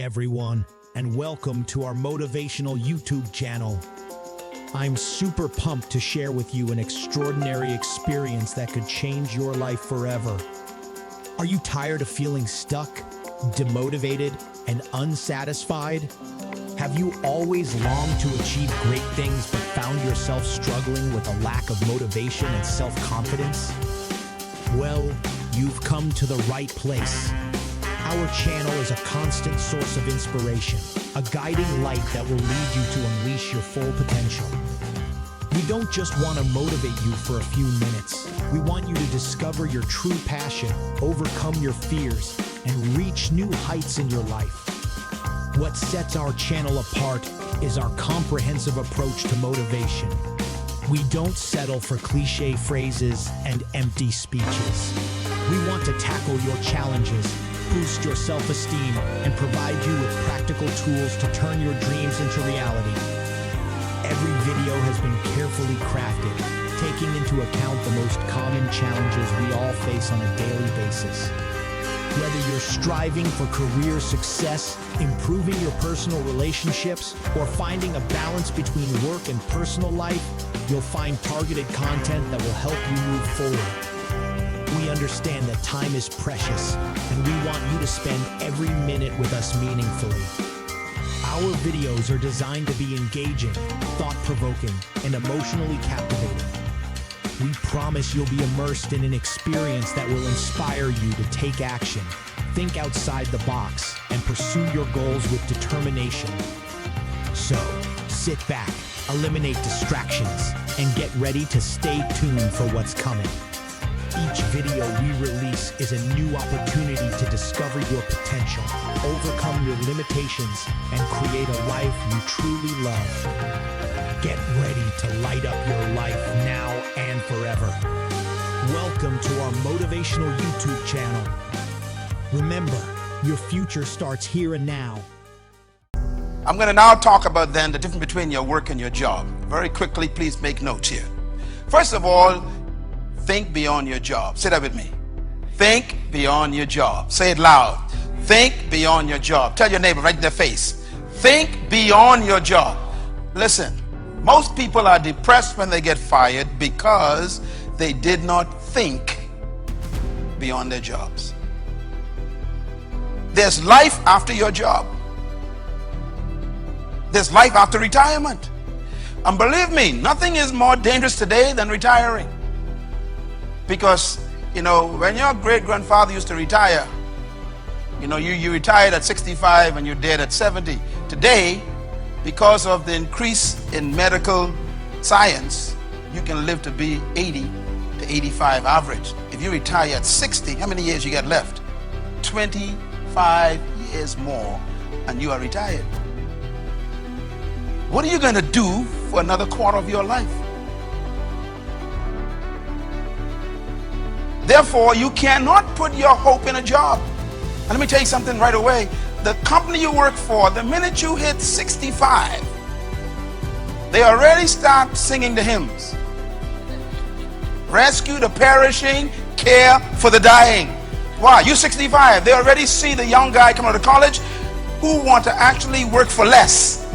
everyone, and welcome to our motivational YouTube channel. I'm super pumped to share with you an extraordinary experience that could change your life forever. Are you tired of feeling stuck, demotivated, and unsatisfied? Have you always longed to achieve great things but found yourself struggling with a lack of motivation and self-confidence? Well, you've come to the right place. Our channel is a constant source of inspiration, a guiding light that will lead you to unleash your full potential. We don't just want to motivate you for a few minutes. We want you to discover your true passion, overcome your fears, and reach new heights in your life. What sets our channel apart is our comprehensive approach to motivation. We don't settle for cliche phrases and empty speeches. We want to tackle your challenges, boost your self-esteem, and provide you with practical tools to turn your dreams into reality. Every video has been carefully crafted, taking into account the most common challenges we all face on a daily basis. Whether you're striving for career success, improving your personal relationships, or finding a balance between work and personal life, you'll find targeted content that will help you move forward. We understand that time is precious, and we want you to spend every minute with us meaningfully. Our videos are designed to be engaging, thought-provoking, and emotionally captivating. We promise you'll be immersed in an experience that will inspire you to take action, think outside the box, and pursue your goals with determination. So, sit back, eliminate distractions, and get ready to stay tuned for what's coming. Each video we release is a new opportunity to discover your potential, overcome your limitations, and create a life you truly love. Get ready to light up your life now and forever. Welcome to our motivational YouTube channel. Remember, your future starts here and now. I'm going to now talk about then the difference between your work and your job. Very quickly, please make notes here. First of all, think beyond your job. Say that with me. Think beyond your job. Say it loud. Think beyond your job. Tell your neighbor right in their face. Think beyond your job. Listen, most people are depressed when they get fired because they did not think beyond their jobs. There's life after your job. There's life after retirement. And believe me, nothing is more dangerous today than retiring. Because, when your great-grandfather used to retire, you retired at 65 and you're dead at 70. Today, because of the increase in medical science, you can live to be 80 to 85 average. If you retire at 60, how many years you got left? 25 years more and you are retired. What are you going to do for another quarter of your life? Therefore, you cannot put your hope in a job. And let me tell you something right away. The company you work for, the minute you hit 65, they already start singing the hymns. Rescue the perishing, care for the dying. Why? You're 65. They already see the young guy coming out of college who want to actually work for less.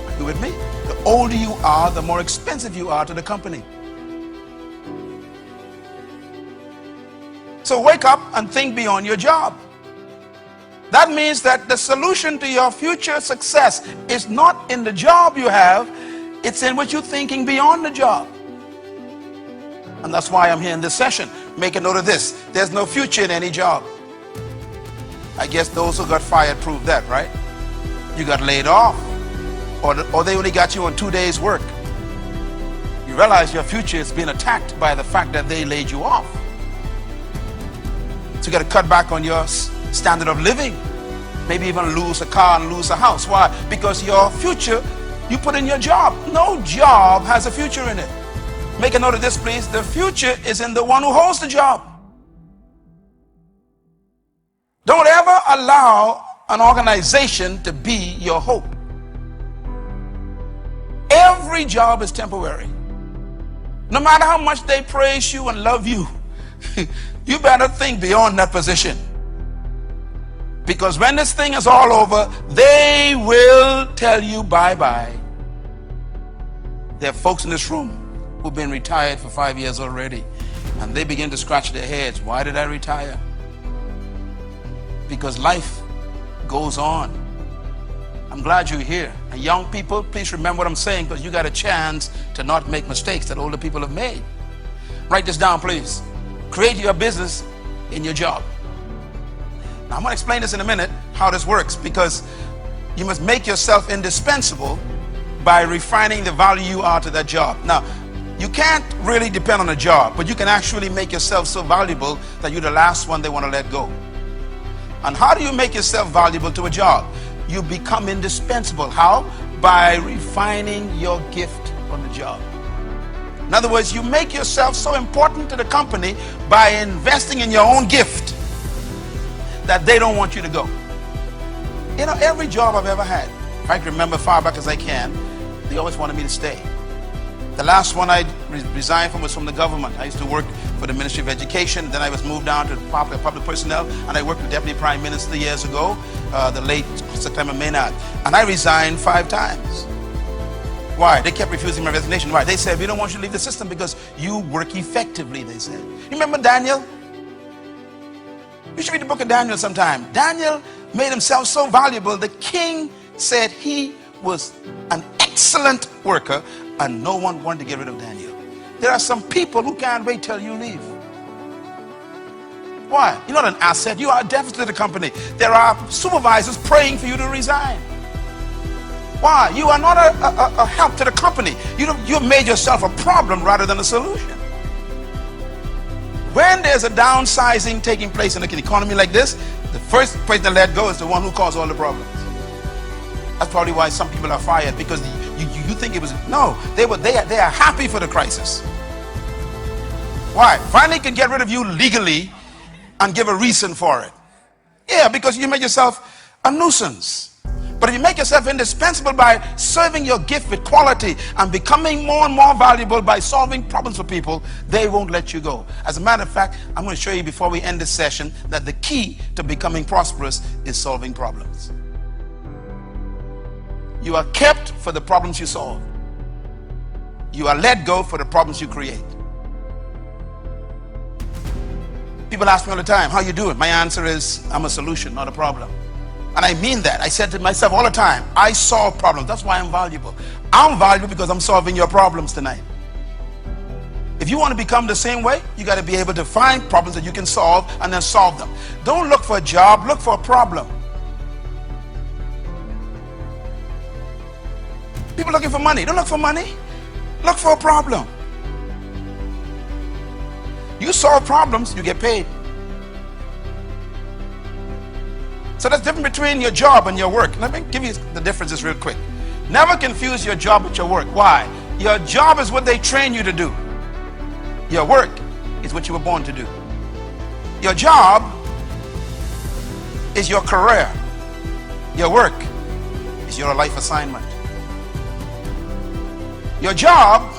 Are you with me? The older you are, the more expensive you are to the company. So wake up and think beyond your job. That means that the solution to your future success is not in the job you have, it's in what you're thinking beyond the job. And that's why I'm here in this session. Make a note of this. There's no future in any job. I guess those who got fired proved that, right? You got laid off. Or they only got you on 2 days work. You realize your future is being attacked by the fact that they laid you off. So you got to cut back on your standard of living. Maybe even lose a car and lose a house. Why? Because your future, you put in your job. No job has a future in it. Make a note of this, please. The future is in the one who holds the job. Don't ever allow an organization to be your hope. Every job is temporary. No matter how much they praise you and love you, you better think beyond that position. Because when this thing is all over, they will tell you bye-bye. There are folks in this room who've been retired for 5 years already, and they begin to scratch their heads. Why did I retire? Because life goes on. I'm glad you're here. And young people, please remember what I'm saying, because you got a chance to not make mistakes that older people have made. Write this down, please. Create your business in your job. Now, I'm going to explain this in a minute, how this works, because you must make yourself indispensable by refining the value you are to that job. Now, you can't really depend on a job, but you can actually make yourself so valuable that you're the last one they want to let go. And how do you make yourself valuable to a job? You become indispensable. How? By refining your gift on the job. In other words, you make yourself so important to the company by investing in your own gift that they don't want you to go. You know, every job I've ever had, if I can remember far back as I can, they always wanted me to stay. The last one I resigned from was from the government. I used to work for the Ministry of Education. Then I was moved down to public personnel, and I worked with Deputy Prime Minister years ago, the late September Maynard. And I resigned 5 times. Why? They kept refusing my resignation. Why? They said, we don't want you to leave the system because you work effectively, they said. You remember Daniel? You should read the book of Daniel sometime. Daniel made himself so valuable, the king said he was an excellent worker, and no one wanted to get rid of Daniel. There are some people who can't wait till you leave. Why? You're not an asset. You are a deficit to the company. There are supervisors praying for you to resign. Why? You are not a help to the company. You've made yourself a problem rather than a solution. When there's a downsizing taking place in an economy like this, the first person to let go is the one who caused all the problems. That's probably why some people are fired, because you think it was, no, they are happy for the crisis. Why? Finally can get rid of you legally and give a reason for it. Yeah, because you make yourself a nuisance. But if you make yourself indispensable by serving your gift with quality and becoming more and more valuable by solving problems for people, they won't let you go. As a matter of fact, I'm going to show you before we end this session that the key to becoming prosperous is solving problems. You are kept for the problems you solve. You are let go for the problems you create. People ask me all the time, how you doing? My answer is, I'm a solution, not a problem. And I mean that. I said to myself all the time, I solve problems. That's why I'm valuable. I'm valuable because I'm solving your problems tonight. If you want to become the same way, you got to be able to find problems that you can solve and then solve them. Don't look for a job, look for a problem. People looking for money. Don't look for money. Look for a problem. You solve problems, you get paid. So that's different between your job and your work. Let me give you the differences real quick. Never confuse your job with your work. Why? Your job is what they train you to do. Your work is what you were born to do. Your job is your career. Your work is your life assignment. Your job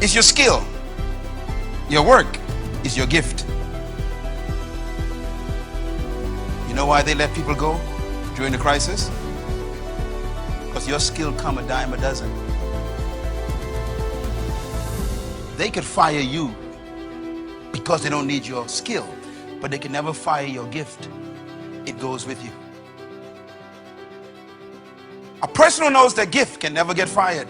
is your skill. Your work is your gift. You know why they let people go during the crisis? Because your skill come a dime a dozen. They could fire you because they don't need your skill, but they can never fire your gift. It goes with you. A person who knows their gift can never get fired.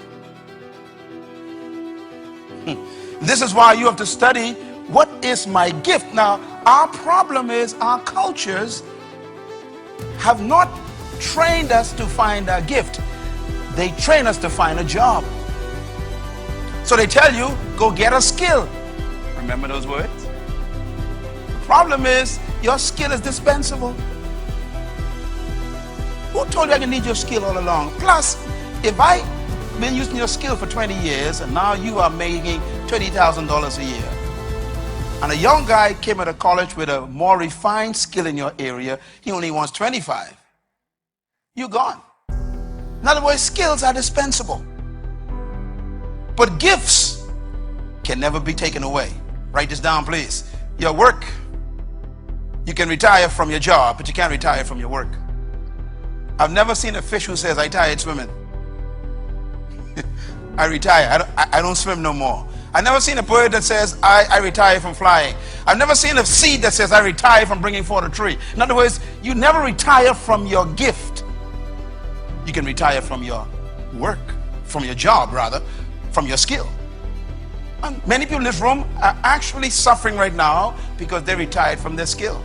This is why you have to study, what is my gift? Now, our problem is our cultures have not trained us to find our gift. They train us to find a job. So they tell you, go get a skill. Remember those words? The problem is, your skill is dispensable. Who told you I can need your skill all along? Plus, if I've been using your skill for 20 years and now you are making $20,000 a year, and a young guy came out of college with a more refined skill in your area, he only wants 25. You're gone. In other words, skills are dispensable. But gifts can never be taken away. Write this down, please. Your work You can retire from your job, but you can't retire from your work. I've never seen a fish who says, I tired swimming. I retire. I don't swim no more. I've never seen a bird that says, I retire from flying. I've never seen a seed that says, I retire from bringing forth a tree. In other words, you never retire from your gift. You can retire from your work, from your job rather, from your skill. And many people in this room are actually suffering right now because they retired from their skill.